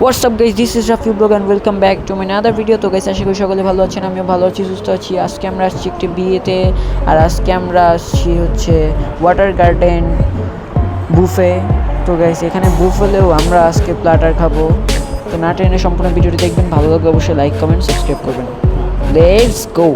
WhatsApp guys, this is Rafi blog and welcome back to my other video. তো guys, আশা করি সকলে ভালো আছেন, আমিও ভালো আছি, সুস্থ আছি। আজকে আমরা আসছি একটি বিয়েতে, আর আজকে আমরা আসছি হচ্ছে ওয়াটার গার্ডেন বুফে। তো গাইস, এখানে বুফেলেও আমরা আজকে প্লাটার খাবো। তো না টেনে সম্পূর্ণ ভিডিওটি দেখবেন, ভালো লাগলে অবশ্যই লাইক কমেন্ট সাবস্ক্রাইব করবেন। Let's go.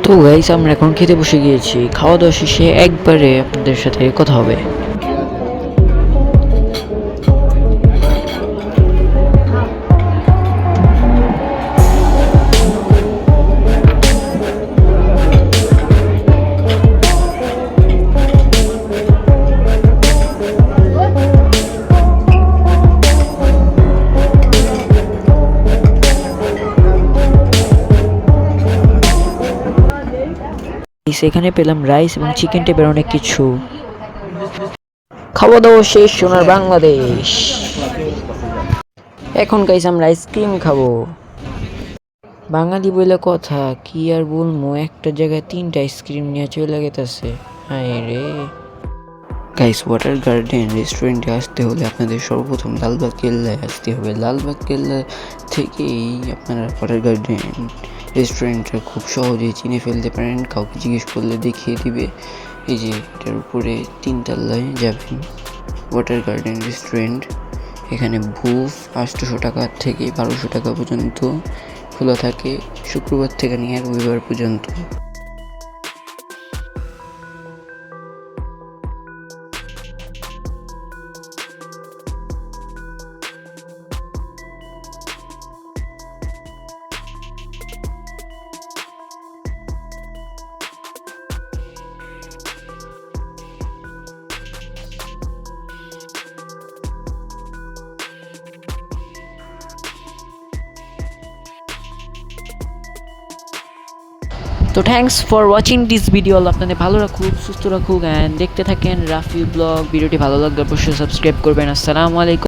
তো গাইস, আমরা এখন খেতে বসে গিয়েছি। খাওয়া দাওয়া শেষে একবারে আপনাদের সাথে কথা হবে। সেখানে পেলাম রাইস এবং চিকেন টাইপের অনেক কিছু। খাওয়া দাওয়া শেষ সোনার বাংলাদেশ। এখন গাইস আমরা আইসক্রিম খাবো। বাঙালি বলে কথা, কি আর বলবো, একটা জায়গায় 3টা আইসক্রিম নিয়ে চলে গেছে। হায় রে গাইস, ওয়াটার গার্ডেন রেস্টুরেন্টে আসতে হলে আপনাদের সর্বপ্রথম লালবাগ কেল্লায় আসতে হবে। লালবাগ কেল্লা থেকেই আপনারা ওয়াটার গার্ডেন রেস্টুরেন্টটা খুব সহজেই চিনে ফেলতে পারেন। কাউকে জিজ্ঞেস করলে দেখিয়ে দিবে। এই যে এটার উপরে 3 তলায় যাবেন, ওয়াটার গার্ডেন রেস্টুরেন্ট। এখানে বুফ 800 টাকা থেকে 1200 টাকা পর্যন্ত খোলা থাকে, শুক্রবার থেকে নিয়ে রবিবার পর্যন্ত। তো thanks for watching this video. আপনাদের ভালো রাখুক, সুস্থ রাখুক, অ্যান্ড দেখতে থাকেন রাফি ব্লগ। ভিডিওটি ভালো লাগলে অবশ্যই সাবস্ক্রাইব করবেন। আসসালামু আলাইকুম।